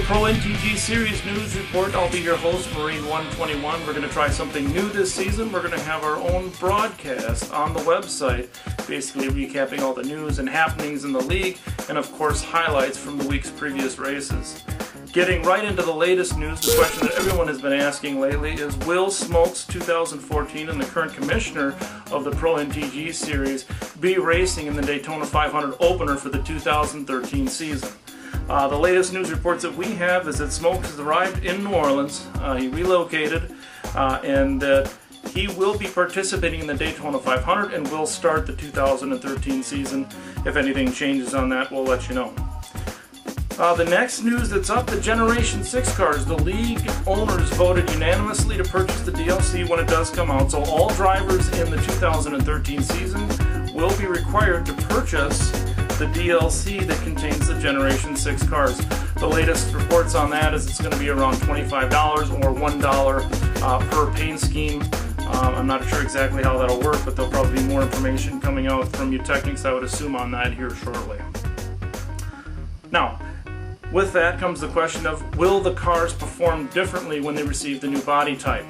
Pro Ntg-Series news report. I'll be your host, Marine 121. We're going to try something new this season. We're going to have our own broadcast on the website, basically recapping all the news and happenings in the league, and of course highlights from the week's previous races. Getting right into the latest news, the question that everyone has been asking lately is, will Smokes 2014 and the current commissioner of the Pro Ntg-Series be racing in the Daytona 500 opener for the 2013 season? The latest news reports that we have is that Smokes has arrived in New Orleans. He relocated, and that he will be participating in the Daytona 500 and will start the 2013 season. If anything changes on that, we'll let you know. The next news that's up, the Generation 6 cars. The league owners voted unanimously to purchase the DLC when it does come out. So all drivers in the 2013 season will be required to purchase the DLC that contains the Generation 6 cars. The latest reports on that is it's going to be around $25 or $1 per paint scheme. I'm not sure exactly how that'll work, but there'll probably be more information coming out from Ntg-Series, I would assume, on that here shortly. Now, with that comes the question of, will the cars perform differently when they receive the new body type?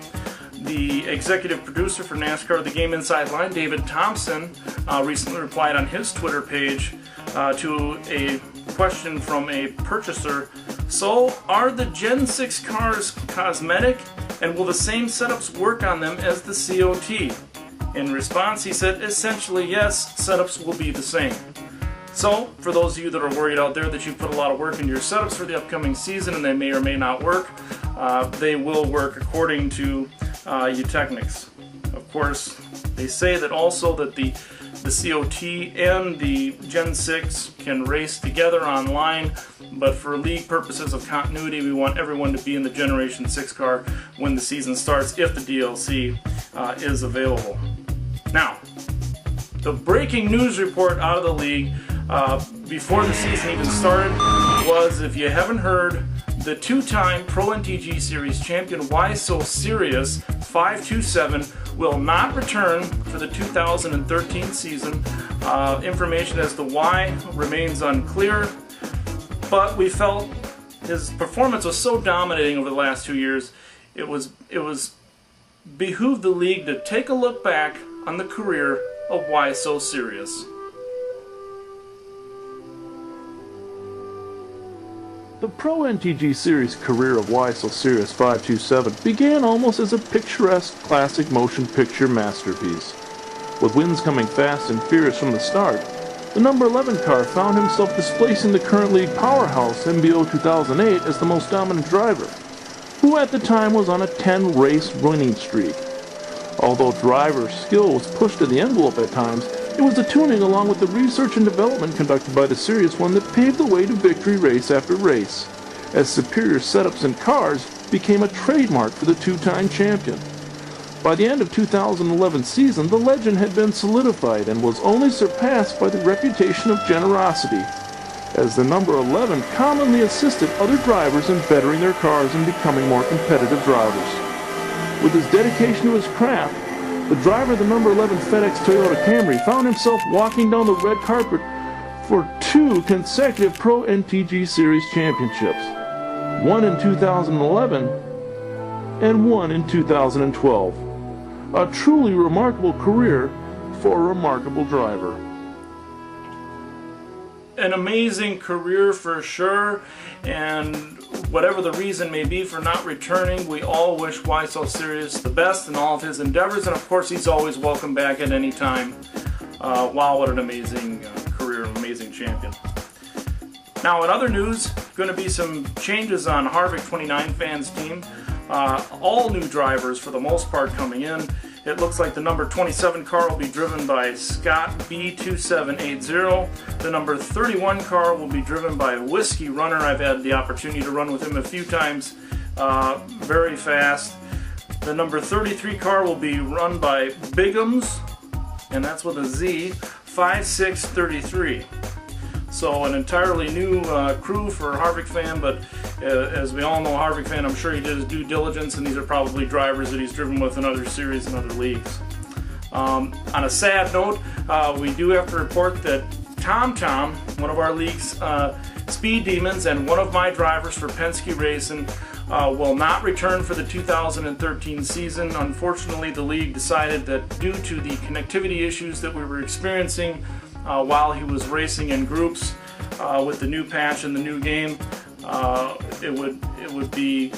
The executive producer for NASCAR The Game Inside Line, David Thompson, recently replied on his Twitter page to a question from a purchaser. So, are the Gen 6 cars cosmetic, and will the same setups work on them as the COT? In response, he said, essentially yes, setups will be the same. So, for those of you that are worried out there that you've put a lot of work into your setups for the upcoming season and they may or may not work, they will work according to Ntg-Series. Of course, they say that also that the COT and the Gen 6 can race together online, but for league purposes of continuity, we want everyone to be in the Generation 6 car when the season starts, if the DLC is available. Now, the breaking news report out of the league before the season even started was, if you haven't heard, the two-time Pro Ntg-Series champion Why So Serious 527 will not return for the 2013 season. Information as to why remains unclear, but we felt his performance was so dominating over the last 2 years, it was behooved the league to take a look back on the career of Why So Serious. The Pro Ntg-Series career of Why So Serious 527 began almost as a picturesque classic motion picture masterpiece. With wins coming fast and furious from the start, the number 11 car found himself displacing the current league powerhouse MBO 2008 as the most dominant driver, who at the time was on a 10-race winning streak. Although driver skill was pushed to the envelope at times, it was the tuning along with the research and development conducted by the Series 1 that paved the way to victory race after race, as superior setups and cars became a trademark for the two-time champion. By the end of 2011 season, the legend had been solidified and was only surpassed by the reputation of generosity, as the number 11 commonly assisted other drivers in bettering their cars and becoming more competitive drivers. With his dedication to his craft, the driver of the number 11 FedEx Toyota Camry found himself walking down the red carpet for 2 consecutive Pro Ntg-Series championships, one in 2011 and one in 2012. A truly remarkable career for a remarkable driver. An amazing career for sure, and whatever the reason may be for not returning, we all wish Why So Serious the best in all of his endeavors, and of course he's always welcome back at any time. Wow, what an amazing career, amazing champion. Now, in other news, going to be some changes on Harvick 29 fans team. All new drivers for the most part coming in. It looks like the number 27 car will be driven by Scott B2780. The number 31 car will be driven by Whiskey Runner. I've had the opportunity to run with him a few times. Very fast. The number 33 car will be run by Bigums, and that's with a Z, 5633. So an entirely new crew for Harvick fan, but as we all know, Harvick fan, I'm sure he did his due diligence, and these are probably drivers that he's driven with in other series and other leagues. On a sad note, we do have to report that TomTom one of our league's speed demons and one of my drivers for Penske Racing, will not return for the 2013 season. Unfortunately, the league decided that due to the connectivity issues that we were experiencing while he was racing in groups with the new patch and the new game, it would be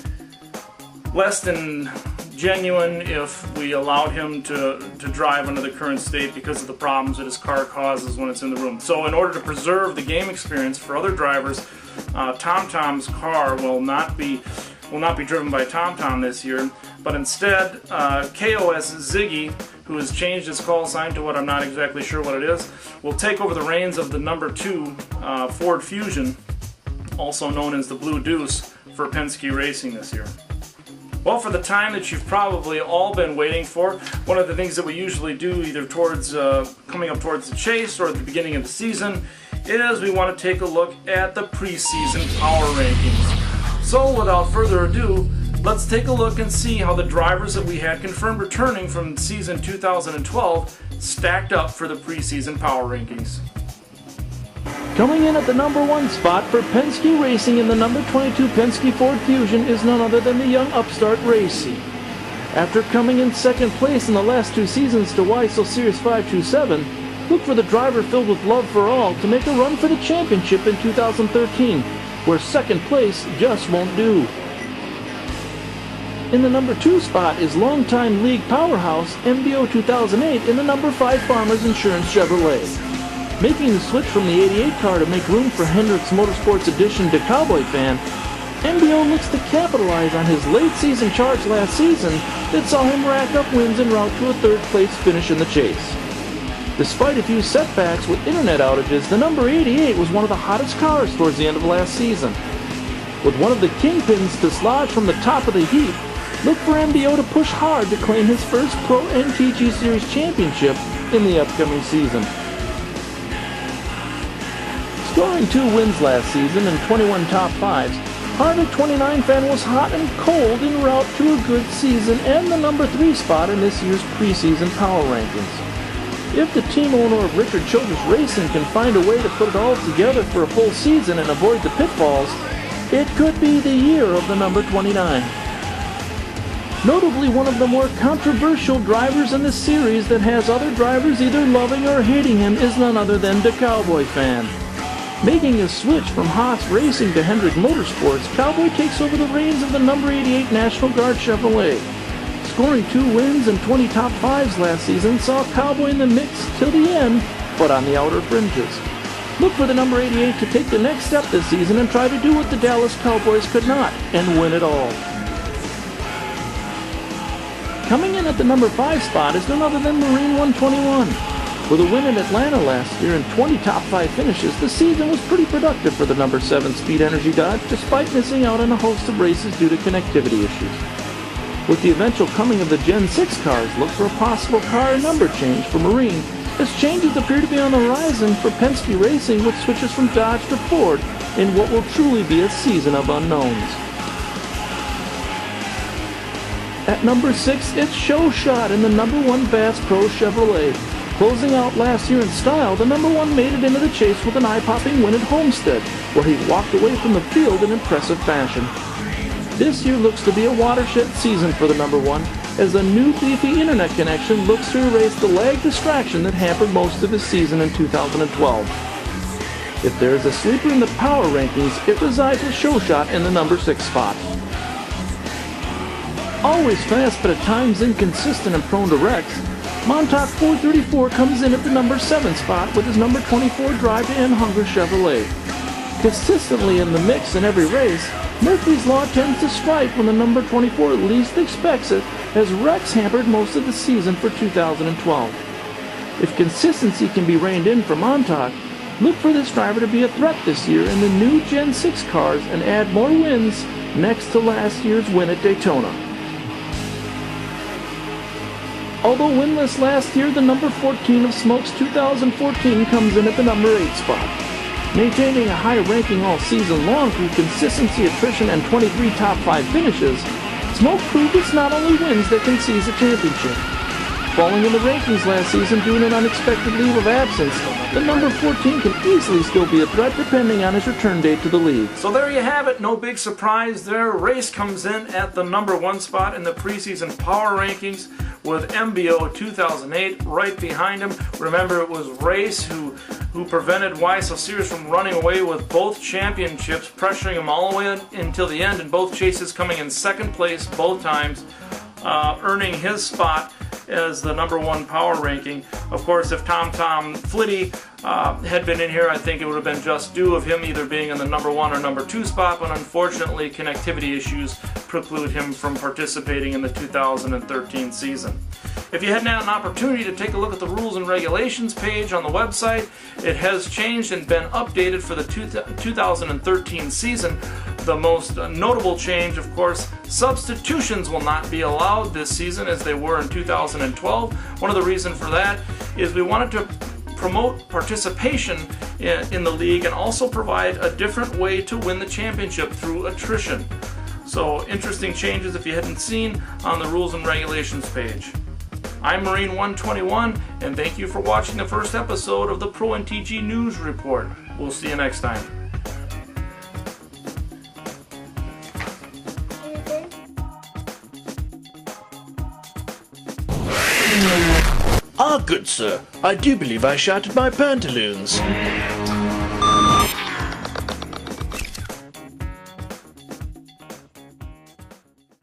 less than genuine if we allowed him to drive under the current state because of the problems that his car causes when it's in the room. So in order to preserve the game experience for other drivers, TomTom's car will not be driven by TomTom this year, but instead KOS Ziggy, who has changed his call sign to what I'm not exactly sure what it is, will take over the reins of the number 2 Ford Fusion, also known as the Blue Deuce, for Penske Racing this year. Well, for the time that you've probably all been waiting for, one of the things that we usually do either towards coming up towards the chase or at the beginning of the season is we want to take a look at the preseason power rankings. So without further ado, let's take a look and see how the drivers that we had confirmed returning from season 2012 stacked up for the preseason power rankings. Coming in at the number 1 spot for Penske Racing in the number 22 Penske Ford Fusion is none other than the young upstart Racy. After coming in second place in the last 2 seasons to Weissel Series 527, look for the driver filled with love for all to make a run for the championship in 2013, where second place just won't do. In the number 2 spot is longtime league powerhouse MBO 2008 in the number 5 Farmers Insurance Chevrolet. Making the switch from the 88 car to make room for Hendrick's Motorsports Edition DeCowboy fan, MBO looks to capitalize on his late season charge last season that saw him rack up wins en route to a 3rd place finish in the chase. Despite a few setbacks with internet outages, the number 88 was one of the hottest cars towards the end of last season. With one of the kingpins dislodged from the top of the heap, look for MBO to push hard to claim his first Pro Ntg-Series championship in the upcoming season. Scoring 2 wins last season and 21 top 5s, Harvick 29 fan was hot and cold en route to a good season and the number 3 spot in this year's preseason power rankings. If the team owner of Richard Childress Racing can find a way to put it all together for a full season and avoid the pitfalls, it could be the year of the number 29. Notably, one of the more controversial drivers in the series that has other drivers either loving or hating him is none other than the Cowboy fan. Making a switch from Haas Racing to Hendrick Motorsports, Cowboy takes over the reins of the number 88 National Guard Chevrolet. Scoring 2 wins and 20 top 5s last season saw Cowboy in the mix till the end, but on the outer fringes. Look for the number 88 to take the next step this season and try to do what the Dallas Cowboys could not, and win it all. Coming in at the number 5 spot is none other than Marine 121. With a win in Atlanta last year and 20 top 5 finishes, the season was pretty productive for the number 7 Speed Energy Dodge, despite missing out on a host of races due to connectivity issues. With the eventual coming of the Gen 6 cars, look for a possible car number change for Marine, as changes appear to be on the horizon for Penske Racing with switches from Dodge to Ford in what will truly be a season of unknowns. At number 6, it's Show Shot in the number 1 Bass Pro Chevrolet. Closing out last year in style, the number 1 made it into the chase with an eye-popping win at Homestead, where he walked away from the field in impressive fashion. This year looks to be a watershed season for the number 1, as a new beefy internet connection looks to erase the lag distraction that hampered most of his season in 2012. If there is a sleeper in the power rankings, it resides with Show Shot in the number 6 spot. Always fast but at times inconsistent and prone to wrecks, Montauk 434 comes in at the number 7 spot with his number 24 Drive to End Hunger Chevrolet. Consistently in the mix in every race, Murphy's Law tends to strike when the number 24 least expects it, as wrecks hampered most of the season for 2012. If consistency can be reined in for Montauk, look for this driver to be a threat this year in the new Gen 6 cars and add more wins next to last year's win at Daytona. Although winless last year, the number 14 of Smoke's 2014 comes in at the number 8 spot. Maintaining a high ranking all season long through consistency, attrition, and 23 top 5 finishes, Smoke proved it's not only wins that can seize a championship. Falling in the rankings last season due to an unexpected leave of absence, the number 14 can easily still be a threat depending on his return date to the league. So there you have it, no big surprise there. Race comes in at the number 1 spot in the preseason power rankings with MBO 2008 right behind him. Remember, it was Race who prevented Ntg-Series from running away with both championships, pressuring him all the way until the end, and both chases coming in second place both times, earning his spot as the number 1 power ranking. Of course, if Tom Flitty had been in here, I think it would have been just due of him either being in the number 1 or number 2 spot, but unfortunately connectivity issues preclude him from participating in the 2013 season. If you hadn't had an opportunity to take a look at the rules and regulations page on the website, it has changed and been updated for the 2013 season. The most notable change, of course, substitutions will not be allowed this season as they were in 2012. One of the reasons for that is we wanted to promote participation in the league and also provide a different way to win the championship through attrition. So interesting changes if you hadn't seen on the rules and regulations page. I'm Marine 121, and thank you for watching the first episode of the Pro NTG News Report. We'll see you next time. Ah, good sir, I do believe I shattered my pantaloons.